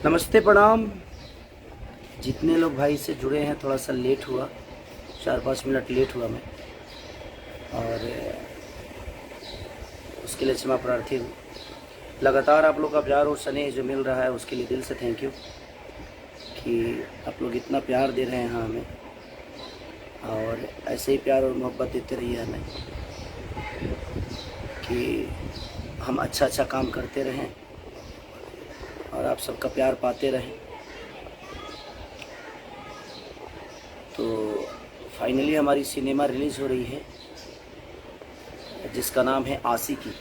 नमस्ते, प्रणाम। जितने लोग भाई से जुड़े हैं, थोड़ा सा लेट हुआ, 4-5 मिनट लेट हुआ मैं, और उसके लिए क्षमा प्रार्थी हूँ। लगातार आप लोग का प्यार और स्नेह जो मिल रहा है उसके लिए दिल से थैंक यू कि आप लोग इतना प्यार दे रहे हैं हमें, और ऐसे ही प्यार और मोहब्बत देते रहिए हमें कि हम अच्छा काम करते रहें और आप सबका प्यार पाते रहें। तो फाइनली हमारी सिनेमा रिलीज़ हो रही है जिसका नाम है आशिकी,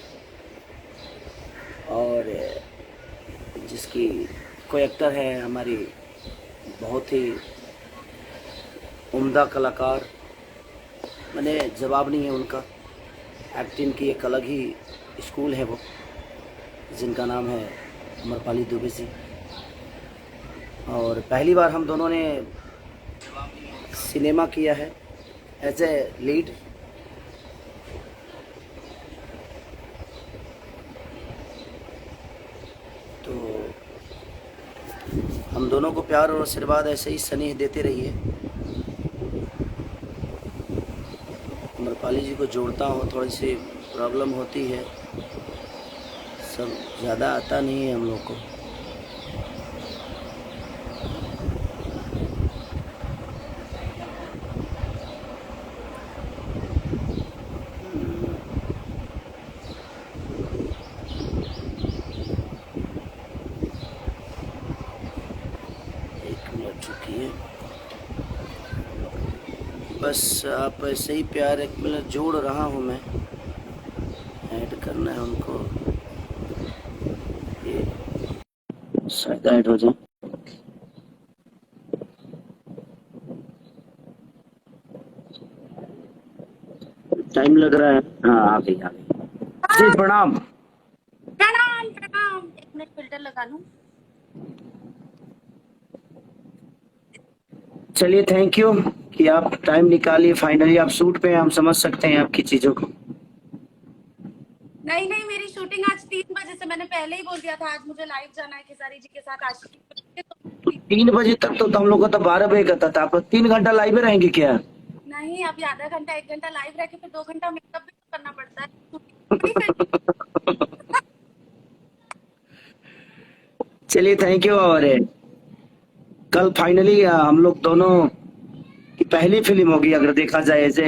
और जिसकी कोई एक्टर है हमारी बहुत ही उम्दा कलाकार, मैंने जवाब नहीं है उनका। एक्टिंग की एक अलग ही स्कूल है वो, जिनका नाम है अमरपाली दुबे जी। और पहली बार हम दोनों ने सिनेमा किया है एज ए लीड। तो हम दोनों को प्यार और आशीर्वाद ऐसे ही स्नेह देते रहिए। अमरपाली जी को जोड़ता हूँ, थोड़ी सी प्रॉब्लम होती है, सब ज़्यादा आता नहीं है हम लोग को। एक मिनट रुकिए, बस आप ऐसे ही प्यार, एक मिनट जोड़ रहा हूँ मैं, ऐड करना है उनको, ये शायद ऐड हो जाए। टाइम लग रहा है। हाँ, आ गई आ गई जी। प्रणाम। प्रणाम प्रणाम। एक मिनट फिल्टर लगा लूं। चलिए, थैंक यू कि आप टाइम निकालिए। फाइनली आप शूट पे हैं, हम समझ सकते हैं आपकी चीज़ों को। नहीं नहीं, मेरी शूटिंग आज 3 बजे से, मैंने पहले ही बोल दिया था आज मुझे लाइव जाना है खेसारी जी के साथ आशिकी फिल्म के, तो 3 बजे तक तो हम लोग को तो 12 बजे का था। आप 3 घंटा लाइव में रहेंगे क्या? नहीं, अभी आधा घंटा 1 घंटा लाइव रह के फिर 2 घंटा मेकअप भी तो करना पड़ता है। शूटिंग थोड़ी फिर। चलिए, थैंक यू। और कल फाइनली हम लोग दोनों की पहली फिल्म होगी, अगर देखा जाए ऐसे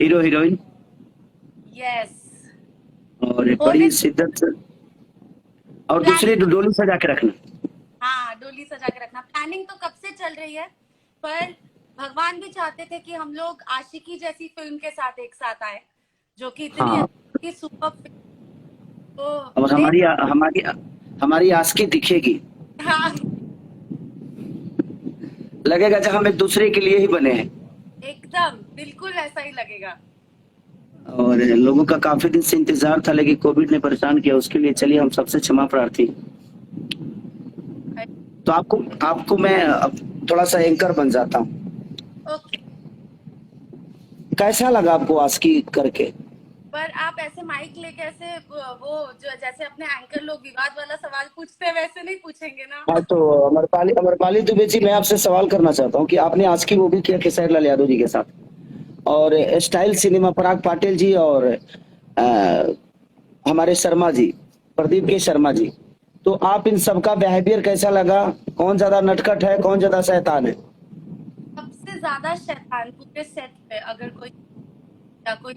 हीरो हीरोइन, यस। और होने बड़ी शिद्दत से, और दूसरी प्लानिंग। डोली सजा के रखना। हाँ, डोली सजा के रखना। प्लानिंग तो कब से चल रही है, पर भगवान भी चाहते थे कि हम लोग आशिकी जैसी फिल्म के साथ एक साथ आए, जो कि इतनी हाँ, अच्छी सुपर फिल्म। तो और देख। हमारी आशिकी दिखेगी। हाँ, लगेगा जब हम एक दूसरे के लिए ही बने हैं। एकदम बिल्कुल ऐसा ही लगेगा। और लोगों का काफी दिन से इंतजार था, लेकिन कोविड ने परेशान किया, उसके लिए चलिए हम सबसे क्षमा प्रार्थी। तो आपको आपको मैं अब थोड़ा सा एंकर बन जाता हूँ। ओके। कैसा लगा आपको आस्की करके? पर आप ऐसे माइक लेके ऐसे वो जो जैसे अपने एंकर लोग विवाद वाला सवाल पूछते हैं वैसे नहीं पूछेंगे ना। हाँ, तो अमरपाली अमरपाली दुबे जी, मैं आपसे सवाल करना चाहता हूँ कि आपने आस्की वो भी किया खेसारी लाल यादव जी के साथ, और स्टाइल सिनेमा पराग पाटिल जी, और हमारे शर्मा जी, प्रदीप के शर्मा जी। तो आप इन सबका बिहेवियर कैसा लगा? कौन ज्यादा नटखट है, कौन ज्यादा शैतान है? सबसे ज्यादा शैतान पूरे सेट पे अगर कोई या कोई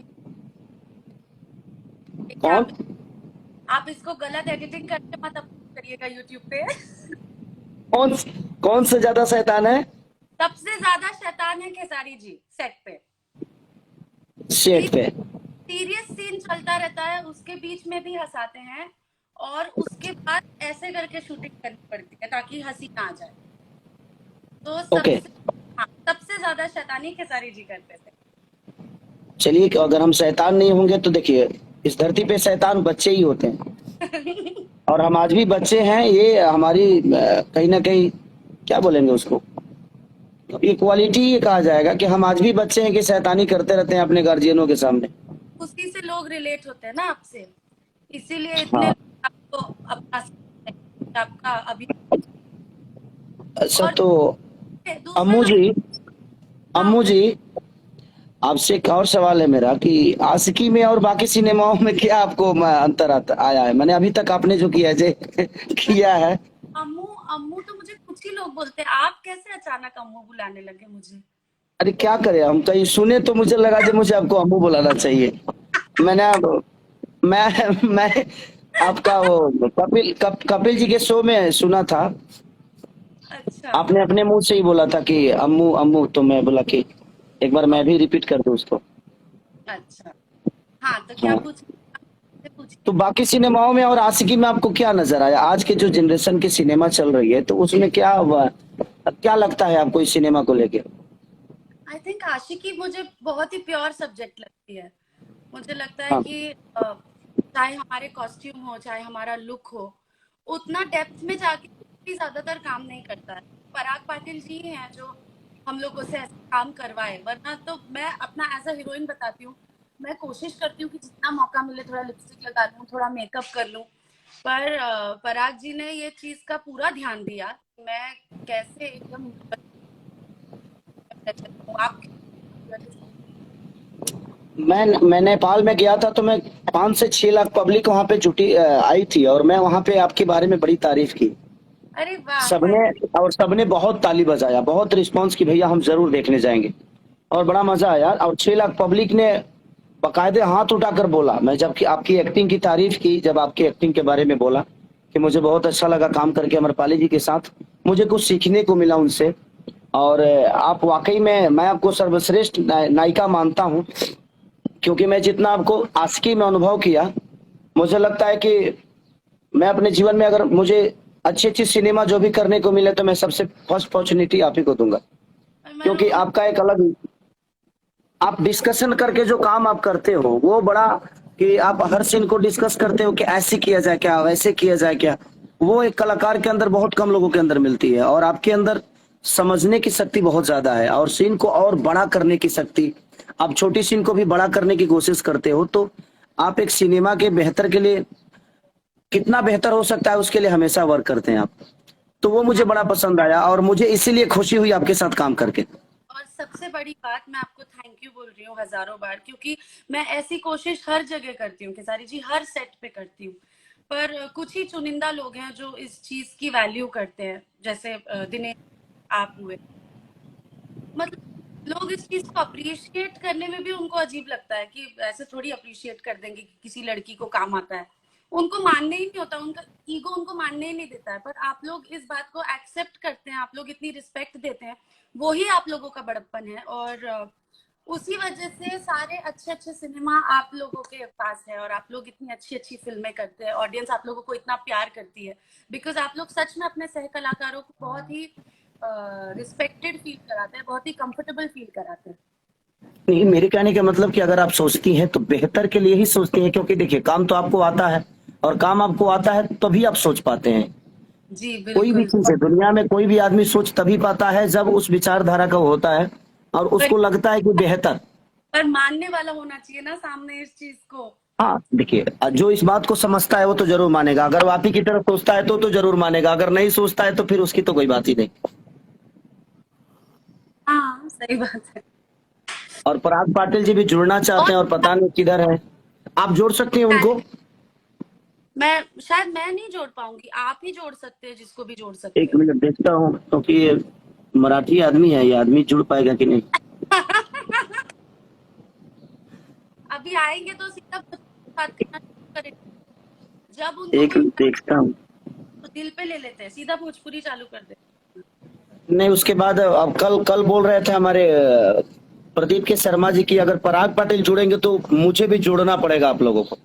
देखिए, कौन आप इसको गलत एडिटिंग करके मत अपलोड करिएगा यूट्यूब पे। कौन कौन से ज्यादा शैतान है? सबसे ज्यादा शैतान है खेसारी जी सेट पे। सेट पे? सीरियस सीन चलता रहता है, उसके बीच में भी हंसाते हैं, और उसके बाद ऐसे करके शूटिंग करनी पड़ती है ताकि हंसी ना आ जाए। तो ओके, सबसे, हाँ, सबसे ज्यादा शैतानी खेसारी जी करते थे। चलिए, कि अगर हम शैतान नहीं होंगे तो देखिए, इस धरती पे शैतान बच्चे ही होते हैं, और हम आज भी बच्चे हैं। ये हमारी कहीं ना कहीं, क्या बोलेंगे उसको, ये क्वालिटी ये कहा जाएगा कि हम आज भी बच्चे हैं कि शैतानी करते रहते हैं अपने गार्जियनों के सामने। उसी से लोग रिलेट होते हैं ना आपसे, इसीलिए इतने हाँ, लोग आपको अपना सकते हैं, आपका अभी। अच्छा और तो दूसरा अम्मू जी, हाँ अम्मू जी, आपसे एक और सवाल है मेरा कि आशिकी में और बाकी सिनेमाओं में क्या आपको अंतर आता आया है? मैंने अभी तक आपने जो किया है किया है। अम्मू अम्मू तो मुझे कुछ ही लोग बोलते हैं, आप कैसे अचानक अम्मू बुलाने लगे मुझे? अरे क्या करें, हम कहीं सुने तो मुझे लगा जो मुझे आपको अम्मू बुलाना चाहिए। मैंने अब मैं आपका वो कपिल जी के शो में सुना था। अच्छा। आपने अपने मुंह से ही बोला था कि अम्मू अम्मू, तो मैं बोला कि एक बार मैं भी रिपीट कर दूं उसको। अच्छा, हाँ तो क्या हाँ, पूछिए। तो बाकी सिनेमाओं में और आशिकी में आपको क्या नजर आया? आज के जो जनरेशन की सिनेमा चल रही है तो उसमें क्या लगता है आपको इस सिनेमा को लेके? आई थिंक आशिकी मुझे बहुत ही प्योर सब्जेक्ट लगती है। मुझे लगता है हाँ, कि चाहे हमारे कॉस्ट्यूम हो, चाहे हमारा लुक हो, उतना डेप्थ में जाके भी ज्यादातर काम नहीं करता है। पराग पाटिल जी ही हैं जो हम लोगों से ऐसे काम करवाए, वरना तो मैं अपना एज अ हीरोइन बताती हूँ, मैं कोशिश करती हूँ कि जितना मौका मिले थोड़ा लिपस्टिक लगा लूँ, थोड़ा मेकअप कर लूँ। पर पराग जी ने ये चीज का पूरा ध्यान दिया। मैं कैसे एकदम आप मैं नेपाल में गया था तो मैं 5 से 6 लाख पब्लिक वहां पे जुटी आई थी, और मैं वहां पे आपके बारे में बड़ी तारीफ की। अरे वाह, सबने थैंक और सबने बहुत ताली बजाया, बहुत रिस्पांस की, भैया हम जरूर देखने जाएंगे। और बड़ा मजा आया, और 6 लाख पब्लिक ने बकायदे हाथ उठाकर बोला। मैं जब कि आपकी एक्टिंग की तारीफ की, जब आपकी एक्टिंग के बारे में बोला कि मुझे बहुत अच्छा लगा काम करके अमरपाली जी के साथ, मुझे कुछ सीखने को मिला उनसे। और आप वाकई में, मैं आपको सर्वश्रेष्ठ नायिका मानता हूं, क्योंकि मैं जितना आपको आशिकी में अनुभव किया, मुझे लगता है कि मैं अपने जीवन में अगर मुझे अच्छी अच्छी सिनेमा जो भी करने को मिले तो मैं सबसे फर्स्ट अपॉर्चुनिटी आप ही को दूंगा। मैं क्योंकि रोज आपका एक अलग, आप डिस्कशन करके जो काम आप करते हो वो बड़ा, कि आप हर सीन को डिस्कस करते हो कि ऐसे किया जाए क्या, वैसे किया जाए क्या, वो एक कलाकार के अंदर बहुत कम लोगों के अंदर मिलती है। और आपके अंदर समझने की शक्ति बहुत ज्यादा है, और सीन को और बड़ा करने की शक्ति, आप छोटी सीन को भी बड़ा करने की कोशिश करते हो। तो आप एक सिनेमा के बेहतर के लिए कितना बेहतर हो सकता है उसके लिए हमेशा वर्क करते हैं आप। तो वो मुझे बड़ा पसंद आया, और मुझे इसीलिए खुशी हुई आपके साथ काम करके। और सबसे बड़ी बात, मैं आपको थैंक यू बोल रही हूँ हजारों बार, क्योंकि मैं ऐसी कोशिश हर जगह करती हूँ, खेसारी जी, हर सेट पे करती हूँ। पर कुछ ही चुनिंदा लोग हैं जो इस चीज की वैल्यू करते हैं, जैसे दिनेश, आप हुए। मतलब लोग इस चीज को अप्रिशिएट करने में भी उनको अजीब लगता है कि ऐसे थोड़ी अप्रिशिएट कर देंगे कि किसी लड़की को काम आता है। उनको मानने ही नहीं होता, उनका ईगो उनको मानने ही नहीं देता है। पर आप लोग इस बात को एक्सेप्ट करते हैं, आप लोग इतनी रिस्पेक्ट देते हैं, वो ही आप लोगों का बड़प्पन है। और उसी वजह से सारे अच्छे अच्छे सिनेमा आप लोगों के पास है, और आप लोग इतनी अच्छी अच्छी फिल्में करते हैं, ऑडियंस आप लोगों को इतना प्यार करती है, बिकॉज आप लोग सच में अपने सह कलाकारों को बहुत ही रिस्पेक्टेड फील कराते हैं, बहुत ही कंफर्टेबल फील कराते हैं। नहीं, मेरे कहने का मतलब कि अगर आप सोचती हैं तो बेहतर के लिए ही सोचती हैं, क्योंकि देखिए काम तो आपको आता है, और काम आपको आता है तभी आप सोच पाते हैं। जी कोई भी बिल्कुल। चीज है दुनिया में, कोई भी आदमी सोच तभी पाता है जब उस विचारधारा का होता है और पर, उसको लगता है कि बेहतर। पर मानने वाला होना चाहिए ना सामने इस चीज को। हाँ देखिए, जो इस बात को समझता है वो तो जरूर मानेगा, अगर वो आप ही की तरफ सोचता है तो जरूर मानेगा, अगर नहीं सोचता है तो फिर उसकी तो कोई बात ही नहीं। हाँ सही बात है। और पराग पाटिल जी भी जुड़ना चाहते और हैं और पता नहीं किधर है। आप जोड़ सकती हैं उनको। मैं शायद मैं नहीं जोड़ पाऊंगी, आप ही जोड़ सकते हैं जिसको भी जोड़ सकते एक हैं। मिनट देखता हूँ, क्योंकि ये मराठी आदमी है, ये आदमी जुड़ पाएगा कि नहीं। अभी आएंगे तो सीधा बात करना शुरू करेंगे। जब उनको एक कोई मिनट देखता हूँ। तो दिल पे ले लेते हैं, सीधा भोजपुरी चालू कर देते हैं। नहीं, उसके बाद अब कल कल बोल रहे थे हमारे प्रदीप के शर्मा जी की, अगर पराग पाटिल जुड़ेंगे तो मुझे भी जोड़ना पड़ेगा आप लोगों को।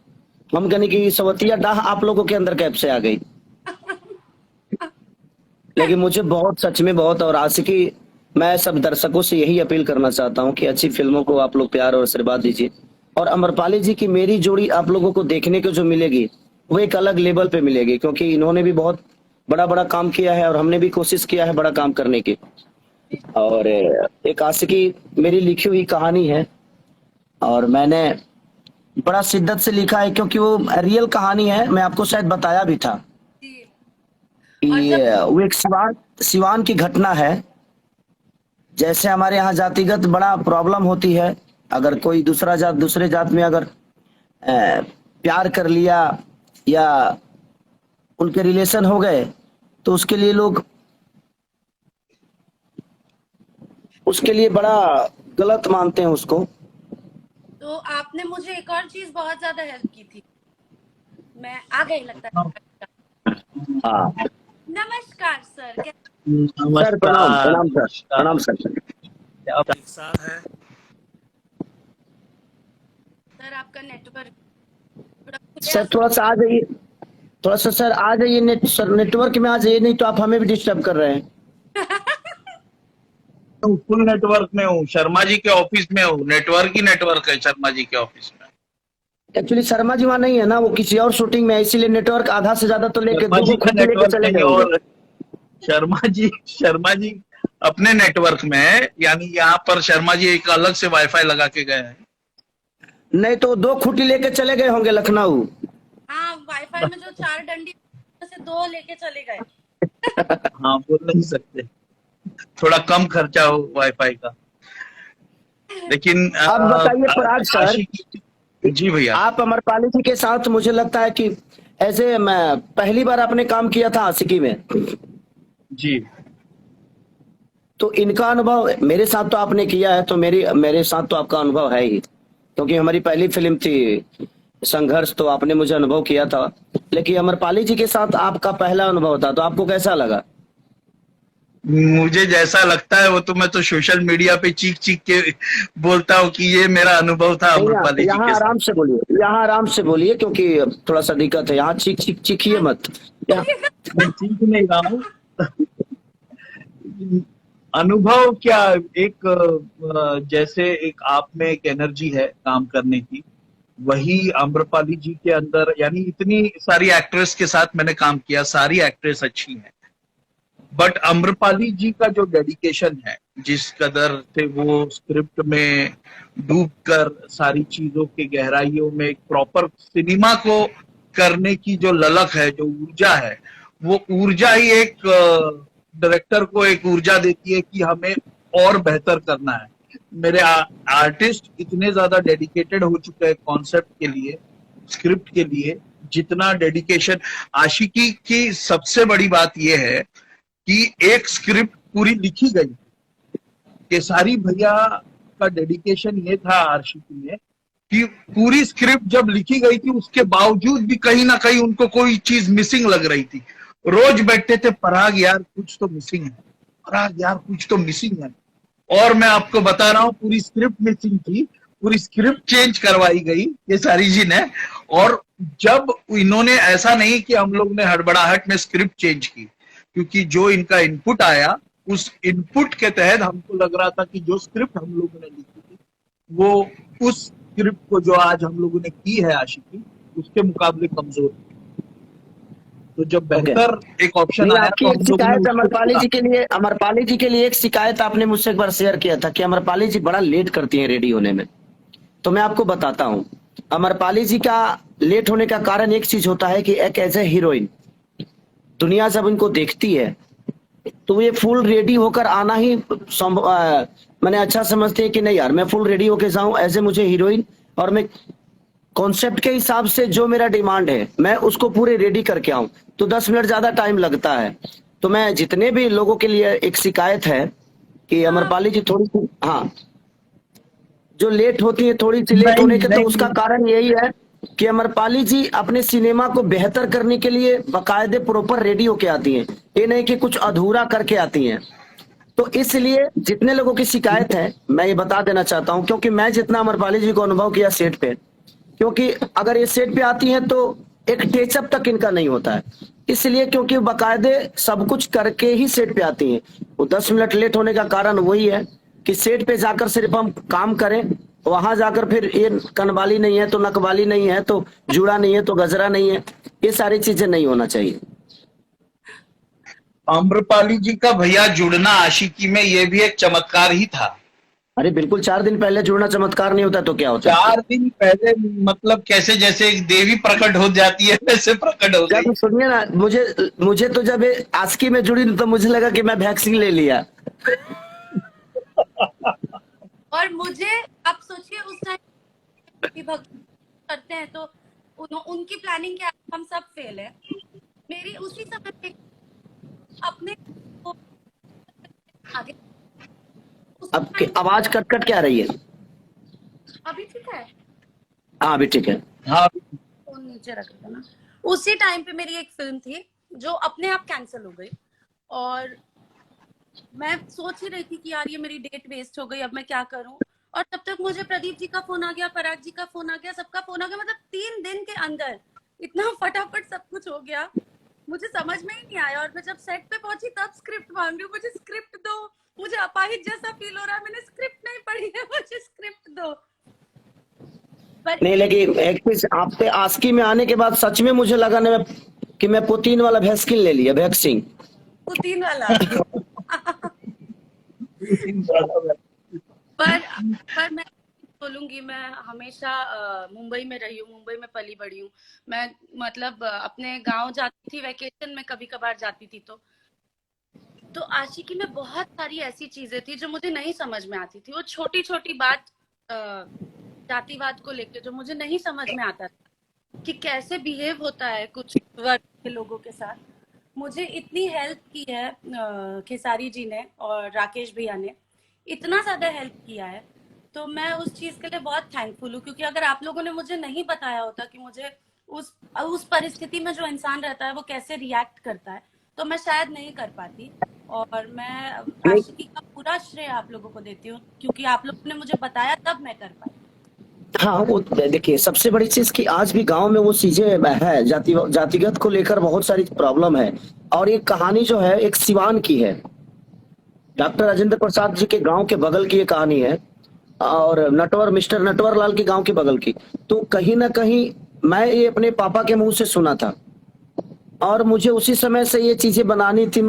हम कहने की सवतिया डाह आप लोगों के अंदर कैब से आ गई। लेकिन मुझे बहुत, सच में बहुत, और आशिकी, मैं सब दर्शकों से यही अपील करना चाहता हूँ कि अच्छी फिल्मों को आप लोग प्यार और आशीर्वाद दीजिए। और अमरपाली जी की मेरी जोड़ी आप लोगों को देखने को जो मिलेगी वो एक अलग लेवल पे मिलेगी, क्योंकि इन्होंने भी बहुत बड़ा बड़ा काम किया है और हमने भी कोशिश किया है बड़ा काम करने की। और एक आशिकी मेरी लिखी हुई कहानी है, और मैंने बड़ा शिद्दत से लिखा है, क्योंकि वो रियल कहानी है। मैं आपको शायद बताया भी था जी। और कि जब वो एक सिवान की घटना है। जैसे हमारे यहाँ जातिगत बड़ा प्रॉब्लम होती है, अगर कोई दूसरा जात दूसरे जात में अगर प्यार कर लिया या उनके रिलेशन हो गए, तो उसके लिए बड़ा गलत मानते हैं उसको। तो आपने मुझे एक और चीज बहुत ज्यादा हेल्प की थी, मैं आ गई लगता है। हाँ नमस्कार सर, सर, प्रणाम प्रणाम सर, प्रणाम सर। सर आपका नेटवर्क सर थोड़ा सा आ जाइए, थोड़ा सा सर आ जाइए, सर नेटवर्क में आ जाइए, नहीं तो आप हमें भी डिस्टर्ब कर रहे हैं। फुल नेटवर्क में हूँ, शर्मा जी के ऑफिस में हूँ, नेटवर्क ही नेटवर्क है शर्मा जी के ऑफिस में। एक्चुअली शर्मा जी वहाँ नहीं है ना, वो किसी और शूटिंग में है, इसीलिए नेटवर्क आधा से ज्यादा तो लेके शर्मा दो जी का खुद लेके नेटवर्क चले कहीं गए होंगे। और, शर्मा जी अपने नेटवर्क में है, यानी यहाँ पर शर्मा जी एक अलग से वाईफाई लगा के गए हैं। नहीं तो दो खूंटी लेके चले गए होंगे लखनऊ। हाँ, वाईफाई में जो 4 डंडी से 2 लेके चले गए। हाँ, बोल नहीं सकते, थोड़ा कम खर्चा हो वाईफाई का। लेकिन आप बताइए पराग सर, जी भैया, आप अमरपाली जी के साथ मुझे लगता है कि ऐसे मैं पहली बार आपने काम किया था आशिकी में, जी तो इनका अनुभव मेरे साथ तो आपने किया है, तो मेरे साथ तो आपका अनुभव है ही, क्योंकि हमारी पहली फिल्म थी संघर्ष, तो आपने मुझे अनुभव किया था। लेकिन अमरपाली जी के साथ आपका पहला अनुभव था, तो आपको कैसा लगा? मुझे जैसा लगता है वो तो मैं तो सोशल मीडिया पे चीख चीख के बोलता हूँ कि ये मेरा अनुभव था अमरपाली जी यहाँ के आराम साथ। से बोलिए, यहाँ आराम से बोलिए, क्योंकि थोड़ा सा दिक्कत है, यहाँ चीखिए मत। मैं चीख नहीं रहा हूँ। अनुभव क्या, एक जैसे एक आप में एक एनर्जी है काम करने की, वही आम्रपाली जी के अंदर, यानी इतनी सारी एक्ट्रेस के साथ मैंने काम किया, सारी एक्ट्रेस अच्छी हैं, बट आम्रपाली जी का जो डेडिकेशन है, जिस कदर से वो स्क्रिप्ट में डूब कर सारी चीजों के गहराइयों में एक प्रॉपर सिनेमा को करने की जो ललक है, जो ऊर्जा है, वो ऊर्जा ही एक डायरेक्टर को एक ऊर्जा देती है कि हमें और बेहतर करना है। मेरे आर्टिस्ट इतने ज्यादा डेडिकेटेड हो चुके हैं कॉन्सेप्ट के लिए, स्क्रिप्ट के लिए, जितना डेडिकेशन आशिकी की सबसे बड़ी बात यह है कि एक स्क्रिप्ट पूरी लिखी गई, केसारी भैया का डेडिकेशन ये था आशिकी में कि पूरी स्क्रिप्ट जब लिखी गई थी उसके बावजूद भी कहीं ना कहीं उनको कोई चीज मिसिंग लग रही थी। रोज बैठते थे, पराग यार कुछ तो मिसिंग है, पराग यार कुछ तो मिसिंग है, और मैं आपको बता रहा हूँ पूरी स्क्रिप्ट मिसिंग थी, पूरी स्क्रिप्ट चेंज करवाई गई केसारी जी ने। और जब इन्होंने, ऐसा नहीं कि हम लोग ने हड़बड़ाहट में स्क्रिप्ट चेंज की, क्योंकि जो इनका इनपुट आया उस इनपुट के तहत हमको लग रहा था कि जो स्क्रिप्ट हम लोगों ने लिखी थी वो उस स्क्रिप्ट को जो आज हम लोगों ने की है आशिकी, उसके मुकाबले कमजोर थी। तो जब बेहतर एक ऑप्शन आया आपकी तो एक शिकायत अमरपाली जी के लिए एक शिकायत आपने मुझसे एक बार शेयर किया था कि अमरपाली जी बड़ा लेट करती हैं रेडी होने में। तो मैं आपको बताता हूँ, अमरपाली जी का लेट होने का कारण एक चीज होता है कि एक एज ए हीरोइन दुनिया जब इनको देखती है तो ये फुल रेडी होकर आना ही मैंने अच्छा समझते हैं कि नहीं यार मैं फुल रेडी होकर जाऊं एज ए मुझे हीरोइन, और मैं कॉन्सेप्ट के हिसाब से जो मेरा डिमांड है मैं उसको पूरे रेडी करके आऊं, तो 10 मिनट ज्यादा टाइम लगता है। तो मैं जितने भी लोगों के लिए एक शिकायत है कि अमरपाली जी थोड़ी सी, हाँ, जो लेट होती है, थोड़ी सी लेट होने के, तो उसका कारण यही है कि अमरपाली जी अपने सिनेमा को बेहतर करने के लिए बाकायदे प्रॉपर रेडी होके आती हैं, ये नहीं कि कुछ अधूरा करके आती हैं। तो इसलिए जितने लोगों की शिकायत है मैं ये बता देना चाहता हूं, क्योंकि मैं जितना अमरपाली जी को अनुभव किया सेट पे, क्योंकि अगर ये सेट पे आती हैं तो एक टेचअप तक इनका नहीं होता है, इसलिए क्योंकि बाकायदे सब कुछ करके ही सेट पे आती हैं। वो 10 मिनट लेट होने का कारण वही है कि सेट पे जाकर सिर्फ हम काम करें, वहां जाकर फिर ये कनवाली नहीं है तो नकवाली नहीं है तो जुड़ा नहीं है तो गजरा नहीं है, ये सारी चीजें नहीं होना चाहिए। आम्रपाली जी का भैया जुड़ना आशिकी में ये भी एक चमत्कार ही था। अरे बिल्कुल, 4 दिन पहले जुड़ना चमत्कार नहीं होता तो क्या होता है? 4 दिन पहले मतलब कैसे, जैसे एक देवी प्रकट हो जाती है वैसे प्रकट हो गई। जब सुनिए ना, मुझे मुझे तो जब ये आस्की में जुड़ी तो मुझे लगा कि मैं वैक्सीन ले लिया। और मुझे, आप सोचिए उस टाइम कि भक्त करते हैं तो उनकी प्लानिंग क्या है, हम सब फेल है। मेरी उसी समय पे अपने को आगे उस अब टाइम, आवाज कट कट क्या रही है? अभी ठीक है, हाँ अभी ठीक है। हाँ, फोन नीचे रख देना ना। उसी टाइम पे मेरी एक फिल्म थी जो अपने आप कैंसिल हो गई, और मैं सोच ही रही थी कि यार ये मेरी डेट वेस्ट हो गई, अब मैं क्या करूं। और तब तक मुझे प्रदीप जी का फोन आ गया, पराग जी का फोन आ गया, सबका फोन आ गया। मतलब 3 दिन के अंदर इतना फटाफट सब कुछ हो गया, मुझे समझ में ही नहीं आया। और मैं जब सेट पे पहुंची तब स्क्रिप्ट मांग रही हूँ, मुझे स्क्रिप्ट दो। मुझे अपाहिज जैसा फील हो रहा है, मैंने स्क्रिप्ट नहीं पढ़ी है, मुझे स्क्रिप्ट दो। पर नहीं, लेकिन एक चीज, आप पे आस्की में आने के बाद सच में मुझे लगा ना कि मैं पुतीन वाला वैक्सीन ले लिया, वैक्सीन। पुतीन वाला पर मैं बोलूंगी, मैं हमेशा मुंबई में रही हूँ, मुंबई में पली बड़ी हूँ। मैं मतलब अपने गांव जाती थी वेकेशन में, कभी कभार जाती थी। तो आशिकी में बहुत सारी ऐसी चीजें थी जो मुझे नहीं समझ में आती थी। वो छोटी छोटी बात जातिवाद को लेकर जो मुझे नहीं समझ में आता था कि कैसे बिहेव होता है कुछ वर्ग के लोगों के साथ। मुझे इतनी हेल्प की है खेसारी जी ने और राकेश भैया ने, इतना ज्यादा हेल्प किया है। तो मैं उस चीज के लिए बहुत थैंकफुल हूँ, क्योंकि अगर आप लोगों ने मुझे नहीं बताया होता कि मुझे उस परिस्थिति में जो इंसान रहता है वो कैसे रिएक्ट करता है, तो मैं शायद नहीं कर पाती। और मैं नहीं, आशिकी का पूरा श्रेय आप लोगों को देती हूँ, क्योंकि आप लोगों ने मुझे बताया तब मैं कर पाई। हाँ वो देखिए, सबसे बड़ी चीज कि आज भी गांव में वो चीजें है, जातिगत को लेकर बहुत सारी प्रॉब्लम है। और ये कहानी जो है एक सिवान की है, डॉक्टर राजेंद्र प्रसाद जी के गांव के बगल की ये कहानी है, और मिस्टर नटवर लाल के गांव के बगल की। तो कहीं ना कहीं मैं ये अपने पापा के मुंह से सुना था, और मुझे उसी समय से ये चीजें बनानी थी।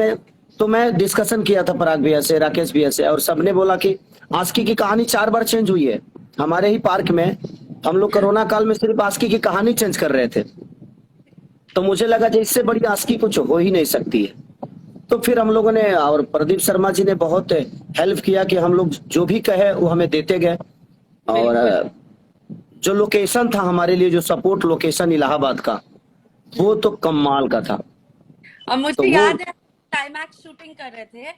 मैं डिस्कशन किया था पराग भैया से, राकेश भैया से, और सबने बोला कि आस्की की कहानी 4 बार चेंज हुई है हमारे ही पार्क में। हम लोग कोरोना काल में सिर्फ आस्की की कहानी चेंज कर रहे थे। तो मुझे लगा कि इससे बड़ी आस्की कुछ हो ही नहीं सकती है। तो फिर हम लोगों ने, और प्रदीप शर्मा जी ने बहुत हेल्प किया कि हम लोग जो भी कहे वो हमें देते गए। और बिल्कुल। जो लोकेशन था हमारे लिए, जो सपोर्ट लोकेशन इलाहाबाद का, वो तो कमाल का था। और तो मुझे वो याद है क्लाइमैक्स शूटिंग कर रहे थे,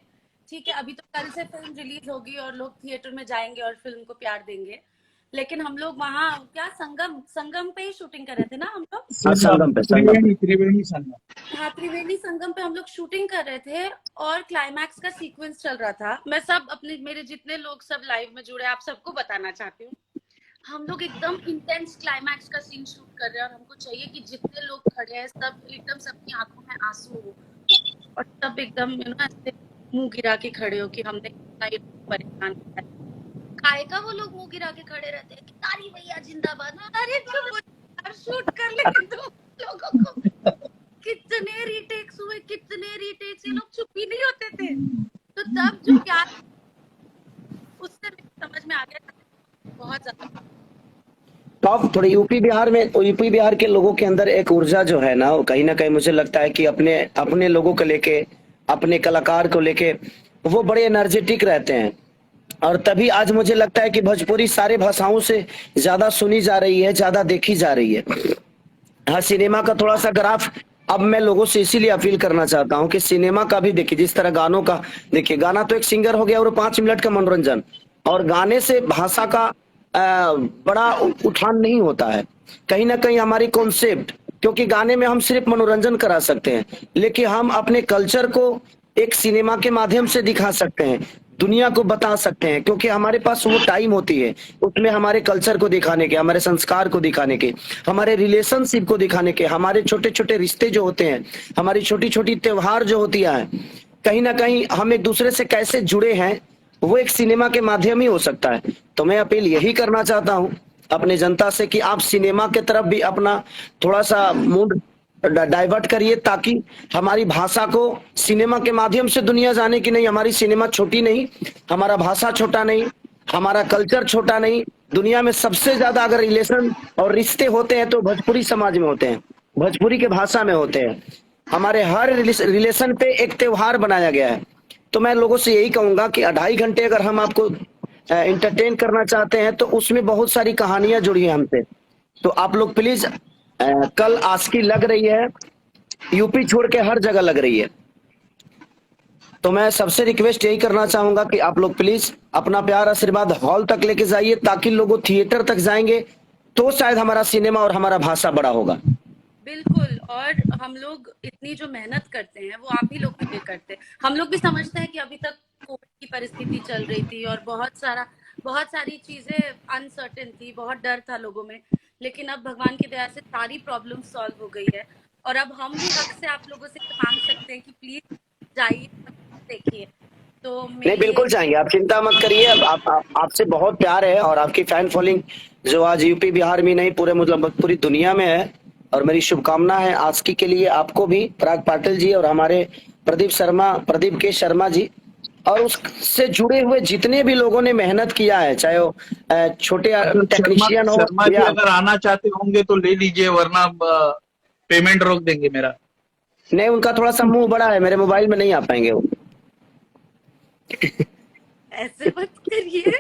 ठीक है, अभी तो कल से फिल्म रिलीज होगी और लोग थिएटर में जाएंगे और फिल्म को प्यार देंगे। लेकिन हम लोग वहाँ क्या संगम पे ही शूटिंग कर रहे थे ना हम लोग। हाँ, संगम पे। त्रिवेणी संगम। हाँ, त्रिवेणी संगम पे हम लोग शूटिंग कर रहे थे और क्लाइमैक्स का सीक्वेंस चल रहा था। मैं सब अपने, मेरे जितने लोग सब लाइव में जुड़े, आप सबको बताना चाहती हूँ। हम लोग एकदम इंटेंस क्लाइमैक्स का सीन शूट कर रहे हैं, और हमको चाहिए कि जितने लोग खड़े हैं सब एकदम, सबकी आंखों में आंसू हो, और सब एकदम ऐसे मुंह गिरा के खड़े हो कि हमने कितना ये परेशान किया है। काय का वो लोग मुंह गिरा के खड़े रहते हैं कि तारी भैया जिंदाबाद। अरे चुप हो यार, शूट कर लेने दो लोगों को। कितने रीटेक्स हुए, कितने रीटेक्स, ये लोग चुप ही नहीं होते थे। तो तब जो प्यार, उससे मेरे समझ में आ गया बहुत ज्यादा। टॉप थोड़ी यूपी बिहार के लोगों के अंदर एक ऊर्जा जो है ना, वो कहीं ना कहीं मुझे लगता है कि अपने अपने लोगों को लेके, अपने कलाकार को लेके वो बड़े एनर्जेटिक रहते हैं। और तभी आज मुझे लगता है कि भोजपुरी सारे भाषाओं से ज्यादा सुनी जा रही है, ज्यादा देखी जा रही है। हाँ, सिनेमा का थोड़ा सा ग्राफ अब मैं लोगों से इसीलिए अपील करना चाहता हूँ कि सिनेमा का भी देखिए, जिस तरह गानों का देखिए, गाना तो एक सिंगर हो गया और 5 मिनट का मनोरंजन, और गाने से भाषा का बड़ा उठान नहीं होता है। कहीं ना कहीं हमारी कॉन्सेप्ट, क्योंकि गाने में हम सिर्फ मनोरंजन करा सकते हैं, लेकिन हम अपने कल्चर को एक सिनेमा के माध्यम से दिखा सकते हैं, दुनिया को बता सकते हैं, क्योंकि हमारे पास वो टाइम होती है उसमें हमारे कल्चर को दिखाने के, हमारे संस्कार को दिखाने के, हमारे रिलेशनशिप को दिखाने के, हमारे छोटे छोटे रिश्ते जो होते हैं, हमारी छोटी छोटी त्योहार जो होती है, कहीं ना कहीं हम एक दूसरे से कैसे जुड़े हैं, वो एक सिनेमा के माध्यम ही हो सकता है। तो मैं अपील यही करना चाहता हूँ अपने जनता से कि आप सिनेमा के तरफ भी अपना थोड़ा सा मूड डाइवर्ट करिए, ताकि हमारी भाषा को सिनेमा के माध्यम से दुनिया जाने की। नहीं, हमारी सिनेमा छोटी नहीं, हमारा भाषा छोटा नहीं, हमारा कल्चर छोटा नहीं। दुनिया में सबसे ज्यादा अगर रिलेशन और रिश्ते होते हैं तो भोजपुरी समाज में होते हैं, भोजपुरी के भाषा में होते हैं। हमारे हर रिलेशन पे एक त्योहार बनाया गया है। तो मैं लोगों से यही कहूंगा कि 2.5 घंटे अगर हम आपको इंटरटेन करना चाहते हैं तो उसमें बहुत सारी कहानियां जुड़ी हैं हमसे। तो आप लोग प्लीज, कल आस्की लग रही है, यूपी छोड़ के हर जगह लग रही है। तो मैं सबसे रिक्वेस्ट यही करना चाहूंगा कि आप लोग प्लीज अपना प्यार आशीर्वाद हॉल तक लेके जाइए, ताकि लोग थिएटर तक जाएंगे तो शायद हमारा सिनेमा और हमारा भाषा बड़ा होगा। बिल्कुल। और हम लोग इतनी जो मेहनत करते हैं वो आप ही लोग के लिए करते हैं। हम लोग भी समझते हैं कि अभी तक कोविड की परिस्थिति चल रही थी और बहुत सारी चीजें अनसर्टेन थी, बहुत डर था लोगों में, लेकिन अब भगवान की दया से सारी प्रॉब्लम सॉल्व हो गई है। और अब हम भी हक से आप लोगों से मांग सकते हैं कि प्लीज जाइए, देखिए। तो नहीं, मेरी बिल्कुल जाएंगे, आप चिंता मत करिए। आपसे बहुत प्यार है और आपकी फैन फॉलोइंग जो आज यूपी बिहार में नहीं पूरे मतलब पूरी दुनिया में है। और मेरी शुभकामना है आस्की के लिए, आपको भी, पराग पाटिल जी और हमारे प्रदीप के शर्मा जी, और उससे जुड़े हुए जितने भी लोगों ने मेहनत किया है, चाहे वो छोटे अगर टेक्नीशियन हो शर्मा जी या अगर आना चाहते होंगे तो ले लीजिए, वरना पेमेंट रोक देंगे मेरा। नहीं, उनका थोड़ा सा मुंह बड़ा है, मेरे मोबाइल में नहीं आ पाएंगे वो। ऐसे मत करिए।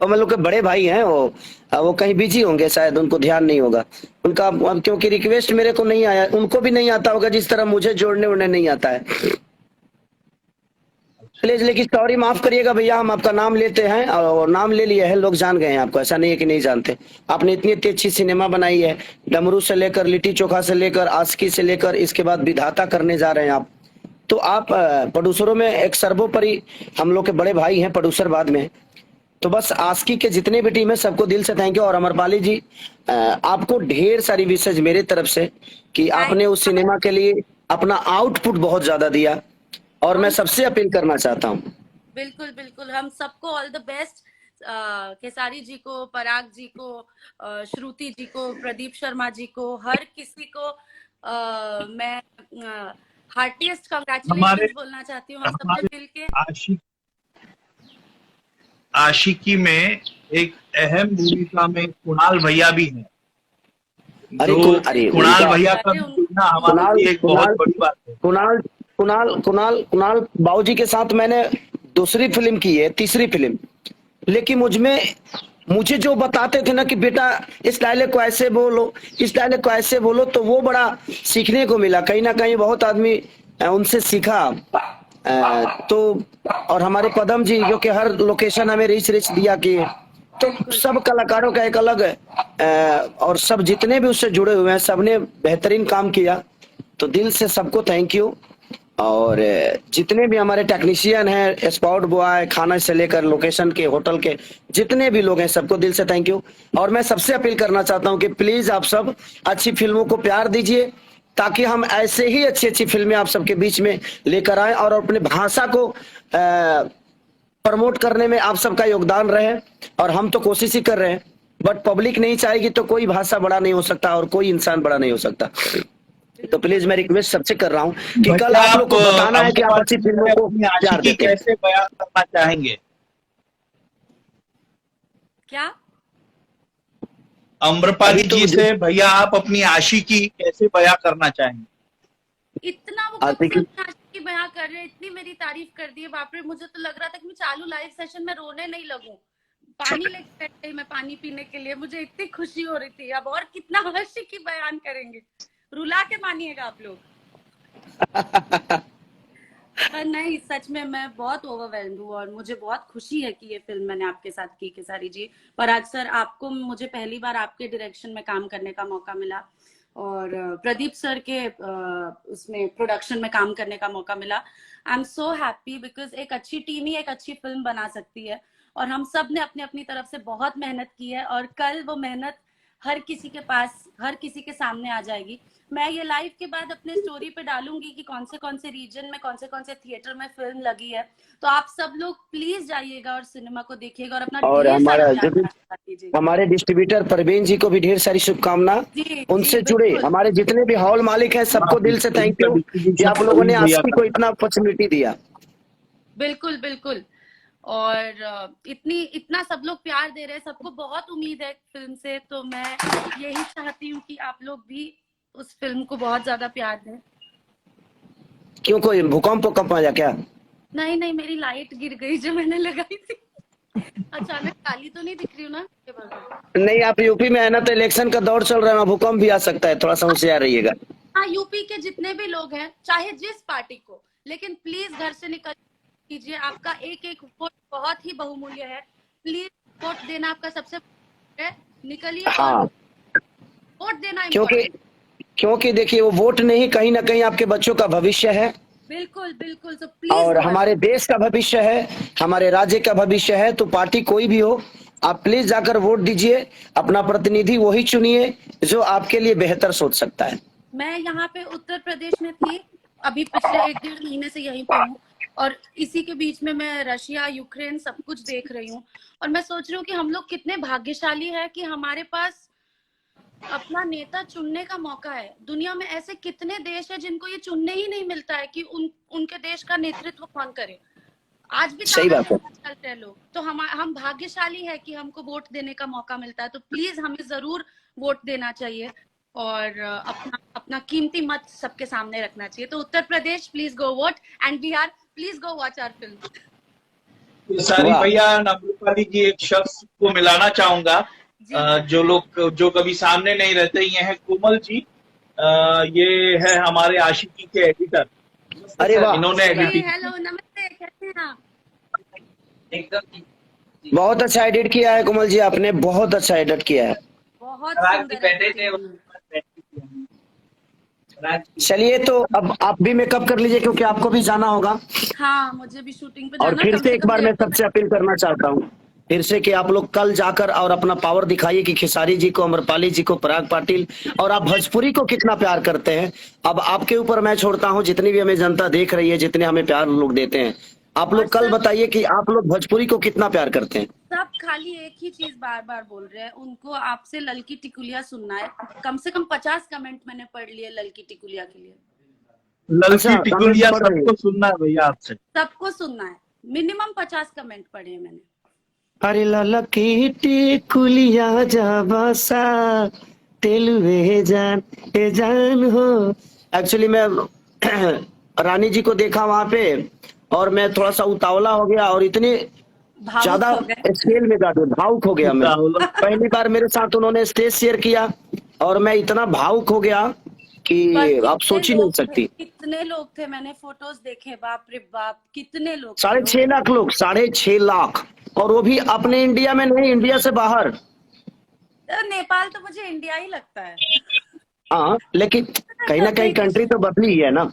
और मतलब के बड़े भाई हैं वो कहीं बिजी होंगे, शायद उनको ध्यान नहीं होगा उनका। अब क्योंकि रिक्वेस्ट मेरे को नहीं आया, उनको भी नहीं आता होगा जिस तरह मुझे जोड़ने उड़ने नहीं आता है। प्लीज, लेकिन सॉरी, माफ करिएगा भैया, हम आपका नाम लेते हैं और नाम ले लिए हैं, लोग जान गए हैं आपको, ऐसा नहीं है कि नहीं जानते। आपने इतनी इतनी अच्छी सिनेमा बनाई है, डमरू से लेकर लिट्टी चोखा से लेकर आस्की से लेकर इसके बाद विधाता करने जा रहे हैं आप। तो आप प्रोड्यूसरों में एक सर्वोपरि हम लोग के बड़े भाई हैं प्रोड्यूसर बाद में। तो बस आस्की के जितने भी टीम है सबको दिल से थैंक यू। और अमरपाली जी, आपको ढेर सारी विशेष मेरे तरफ से कि आपने उस सिनेमा के लिए अपना आउटपुट बहुत ज्यादा दिया, और मैं सबसे अपील करना चाहता हूँ। बिल्कुल बिल्कुल, हम सबको ऑल द बेस्ट। केसारी जी को, पराग जी को, श्रुति जी को, प्रदीप शर्मा जी को, हर किसी को मैं हार्टिएस्ट कंग्रेचुलेशन बोलना चाहती हूँ। हम सबने मिलके आशिकी में एक अहम भूमिका में कुणाल भैया भी हैं। अरे कुणाल भैया का जुड़ना हमारे लिए एक बहुत बड़ी बात है। कुणाल बाबूजी के साथ मैंने दूसरी फिल्म की है, तीसरी फिल्म, लेकिन मुझे जो बताते थे ना कि बेटा इस डायलॉग को ऐसे बोलो, इस डायलॉग को ऐसे बोलो, तो वो बड़ा सीखने को मिला। कहीं ना कहीं बहुत आदमी उनसे सीखा। तो और हमारे पदम जी जो कि हर लोकेशन हमें रिच दिया किए। तो सब कलाकारों का एक अलग और सब जितने भी उससे जुड़े हुए हैं सबने बेहतरीन काम किया। तो दिल से सबको थैंक यू। और जितने भी हमारे टेक्नीशियन हैं, स्पॉट बॉय, खाना से लेकर लोकेशन के, होटल के जितने भी लोग हैं, सबको दिल से थैंक यू। और मैं सबसे अपील करना चाहता हूं कि प्लीज आप सब अच्छी फिल्मों को प्यार दीजिए, ताकि हम ऐसे ही अच्छी अच्छी फिल्में आप सबके बीच में लेकर आए और अपने भाषा को प्रमोट करने में आप सबका योगदान रहे। और हम तो कोशिश ही कर रहे हैं, बट पब्लिक नहीं चाहेगी तो कोई भाषा बड़ा नहीं हो सकता और कोई इंसान बड़ा नहीं हो सकता। तो प्लीज मैं रिक्वेस्ट सबसे कर रहा हूँ कि कल आप लोग को बताना है कि आप अच्छी फिल्मों को प्यार देते हैं। कैसे बयां करना चाहेंगे? क्या अम्रपाली जी से भैया आप अपनी आशिकी कैसे बयां करना चाहेंगे? इतना वो आशिकी बयां कर रहे हैं, इतनी मेरी तारीफ कर दी है, बाप रे। मुझे तो लग रहा था कि मैं चालू लाइव सेशन में रोने नहीं लगूं, पानी लेके बैठ गई मैं पानी पीने के लिए, मुझे इतनी खुशी हो रही थी। अब और कितना आशिकी बयान करेंगे, रुला के मानिएगा आप लोग। नहीं, सच में मैं बहुत ओवरवेल्म्ड हूँ और मुझे बहुत खुशी है कि ये फिल्म मैंने आपके साथ की, केसारी जी। पराग सर, आपको मुझे पहली बार आपके डायरेक्शन में काम करने का मौका मिला, और प्रदीप सर के उसमें प्रोडक्शन में काम करने का मौका मिला। I am so happy, because एक अच्छी टीम ही एक अच्छी फिल्म बना सकती है, और हम सब ने अपनी अपनी तरफ से बहुत मेहनत की है, और कल वो मेहनत हर किसी के पास, हर किसी के सामने आ जाएगी। मैं ये लाइव के बाद अपने स्टोरी पे डालूंगी कि कौन से रीजन में, कौन से थिएटर में फिल्म लगी है। तो आप सब लोग प्लीज जाइएगा और सिनेमा को देखिएगा और अपना और हमारे डिस्ट्रीब्यूटर परवीन जी को भी ढेर सारी शुभकामना। उनसे जुड़े हमारे जितने भी हॉल मालिक हैं सबको दिल से थैंक यू कि आप लोगों ने आस्की को इतना अपॉर्चुनिटी दिया। बिल्कुल बिल्कुल। और इतना सब लोग प्यार दे रहे हैं, सबको बहुत उम्मीद है फिल्म से, तो मैं यही चाहती हूँ कि आप लोग भी उस फिल्म को बहुत ज्यादा प्यार दें। क्यों, कोई भूकंप वूकंप आ जा क्या? नहीं नहीं, मेरी लाइट गिर गई जो मैंने लगाई थी। अचानक काली तो नहीं दिख रही हूँ ना? ये बोलो। नहीं, आप यूपी में है ना, तो इलेक्शन का दौर चल रहा है, वहाँ भूकंप भी आ सकता है, थोड़ा सा होशियार रहिएगा। हाँ, यूपी के जितने भी लोग हैं, चाहे जिस पार्टी को, लेकिन प्लीज घर से निकल कीजिए। आपका एक एक वोट बहुत ही बहुमूल्य है। प्लीज वोट देना आपका सबसे है, निकलिए और हाँ, वोट देना क्योंकि इम्पोर्टेंट। क्योंकि देखिए, वो वोट नहीं, कहीं ना कहीं आपके बच्चों का भविष्य है, बिल्कुल बिल्कुल, तो प्लीज और गो हमारे देश का भविष्य है, हमारे राज्य का भविष्य है। तो पार्टी कोई भी हो, आप प्लीज जाकर वोट दीजिए, अपना प्रतिनिधि वही चुनिए जो आपके लिए बेहतर सोच सकता है। मैं यहाँ पे उत्तर प्रदेश में थी, अभी पिछले 1-1.5 महीने से यहीं पे हूँ, और इसी के बीच में मैं रशिया यूक्रेन सब कुछ देख रही हूँ, और मैं सोच रही हूँ कि हम लोग कितने भाग्यशाली है कि हमारे पास अपना नेता चुनने का मौका है। दुनिया में ऐसे कितने देश है जिनको ये चुनने ही नहीं मिलता है कि उनके देश का नेतृत्व कौन करे। आज भी सही बात है। तानाशाह चलते हैं लोग, तो हम भाग्यशाली है कि हमको वोट देने का मौका मिलता है। तो प्लीज हमें जरूर वोट देना चाहिए, और अपना अपना कीमती मत सबके सामने रखना चाहिए। तो Uttar Pradesh, please go vote, and Bihar, please go watch our film. Sorry वाह, भैया, अम्रपाली जी, एक शख्स को मिलाना चाहूंगा जी जो लोग जो कभी सामने नहीं रहते, ये है कोमल जी। ये है हमारे आशिकी के एडिटर। अरे वाह, इन्होंने जी, एडिटिंग हेलो, नमस्ते, कैसे हैं आप? एकदम बहुत अच्छा एडिट किया है कोमल जी, आपने बहुत अच्छा एडिट किया है। बहुत सुंदर एडिटिंग। चलिए, तो अब आप भी मेकअप कर लीजिए, क्योंकि आपको भी जाना होगा। हाँ, मुझे भी शूटिंग पे और जाना, फिर कम से से एक कम बार मैं 1.5-2 सबसे अपील करना चाहता हूँ, फिर से, कि आप लोग कल जाकर और अपना पावर दिखाइए कि खेसारी जी को, अमरपाली जी को, पराग पाटिल, और आप भोजपुरी को कितना प्यार करते हैं। अब आपके ऊपर मैं छोड़ता हूँ, जितनी भी हमें जनता देख रही है, जितने हमें प्यार लोग देते हैं, आप और लोग कल सब बताइए कि आप लोग भोजपुरी को कितना प्यार करते हैं। सब खाली एक ही चीज बार बार बोल रहे हैं, उनको आपसे ललकी टिकुलिया सुनना है। कम से कम 50 कमेंट मैंने पढ़ लिए ललकी टिकुलिया के लिए। ललकी अच्छा, कमेंट टिकुलिया पढ़ रही है। सबको सुनना है भैया आपसे। सबको सुनना है, मिनिमम 50 कमेंट पढ़े हैं मैंने। अरे लाला की टिकुलिया जा बसा, तेलुए जान, ए जान हो। एक्चुअली मैं रानी जी को देखा वहां पे, और मैं थोड़ा सा उतावला हो गया, और इतने भावुक ज्यादा हो गए। स्केल में गा दूं, भावुक हो गया मैं। राहुल, पहली बार मेरे साथ उन्होंने स्टेज शेयर किया, और मैं इतना भावुक हो गया कि पर आप सोच ही नहीं सकती। कितने लोग थे, मैंने फोटोज देखे, बाप रे बाप, कितने लोग थे। 6.5 लाख लोग, 6.5 लाख, और वो भी अपने इंडिया में नहीं, इंडिया से बाहर। नेपाल तो मुझे इंडिया ही लगता है। हाँ, लेकिन कहीं ना कहीं नहीं कुछ। कंट्री तो बदली ही है ना।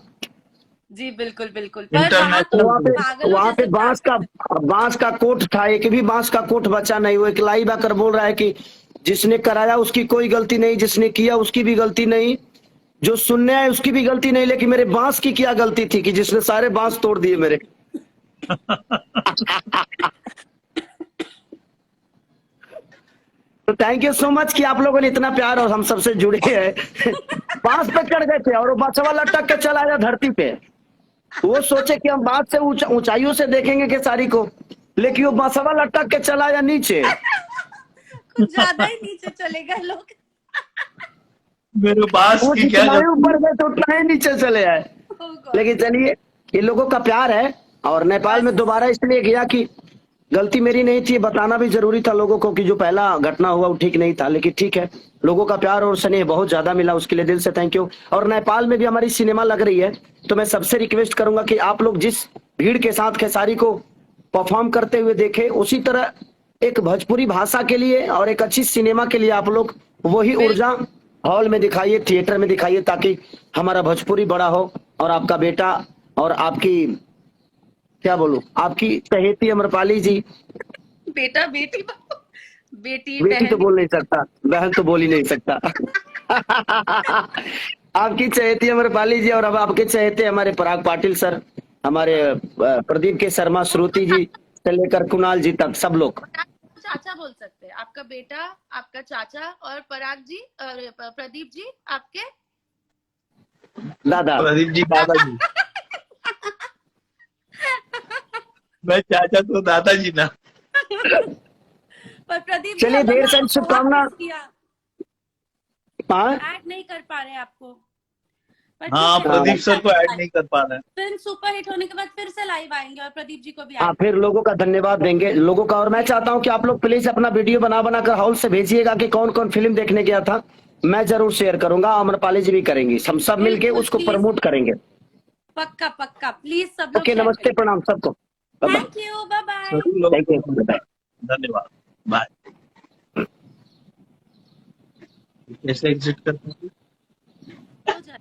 जी बिल्कुल बिल्कुल, पर वहां तो तो इंटरनेशनल। पागलों वहां पे जैसे ट्रैफिक। बांस का कोट था, एक भी बांस का कोट बचा नहीं। वो एक लाइव आकर बोल रहा है कि जिसने कराया उसकी कोई गलती नहीं, जिसने किया उसकी भी गलती नहीं, जो सुनने आए उसकी भी गलती नहीं, लेकिन मेरे बांस की क्या गलती थी कि जिसने सारे बांस तोड़ दिए मेरे। तो थैंक यू सो मच कि आप लोगों ने इतना प्यार और हम सबसे जुड़े हैं। बांस पे चढ़ गए थे, और वो बचवा लटक के चला आया धरती पे। वो सोचे कि हम बात से ऊंचाइयों से देखेंगे खेसारी को, लेकिन वो बसवा लटक के चला आया नीचे। कुछ ज्यादा ही नीचे चले गए लोग। मेरे पास वो की क्या जितना ही गलती? ऊपर गए तो उतना ही नीचे चले आए। Oh God. लेकिन चलिए, ये लोगों का प्यार है। और नेपाल में बस दोबारा इसलिए गया कि गलती मेरी नहीं थी, बताना भी जरूरी था लोगों को कि जो पहला घटना हुआ वो ठीक नहीं था। लेकिन ठीक है, लोगों का प्यार और स्नेह बहुत ज्यादा मिला, उसके लिए दिल से थैंक यू। और नेपाल में भी हमारी सिनेमा लग रही है, तो मैं सबसे रिक्वेस्ट करूंगा कि आप लोग जिस भीड़ के साथ खेसारी को परफॉर्म करते हुए देखे, उसी तरह एक भोजपुरी भाषा के लिए और एक अच्छी सिनेमा के लिए आप लोग वही ऊर्जा हॉल में दिखाइए, थिएटर में दिखाइए, ताकि हमारा भोजपुरी बड़ा हो। और आपका बेटा और आपकी, क्या बोलूं, आपकी चहेती अमरपाली जी, बेटा बेटी बेटी बेटी तो बहन। बोल नहीं सकता, बहन तो बोल ही नहीं सकता। आपकी चहेती अमरपाली जी, और अब आपके चहेते हमारे पराग पाटिल सर, हमारे प्रदीप के शर्मा, श्रुति जी से लेकर कुणाल जी तक, सब लोग। चाचा बोल सकते हैं, आपका बेटा, आपका चाचा, और पराग जी और प्रदीप जी आपके दादा। प्रदीप जी, दादाजी। मैं चाचा तो दादाजी ना। पर प्रदीप जी चलिए, अब ढेर हमने सारी बहुत शुभकामना। miss किया, हाँ ऐड नहीं कर पा रहे आपको, पर हाँ, ठीक है, प्रदीप फिर सर को से ऐड नहीं कर पा रहे हैं। फिल्म सुपर हिट होने के बाद फिर से लाइव आएंगे और प्रदीप जी को भी हाँ, ऐड फिर लोगों का धन्यवाद देंगे लोगों का। और मैं चाहता हूं कि आप लोग प्लीज अपना वीडियो बना बना कर हॉल से भेजिएगा कि कौन कौन फिल्म देखने गया था। मैं जरूर शेयर करूंगा, आम्रपाली जी भी करेंगी, हम सब मिलके बिल्कुल, उसको प्लीज प्रमोट करेंगे। पक्का पक्का प्लीज सब लोग ओके, शेयर नमस्ते, करें। प्रणाम सबको। Bye thank you, bye bye. सभी लोग थैंक यू। धन्यवाद। बाय। कैसे एग्जिट करते हैं? हो जाए।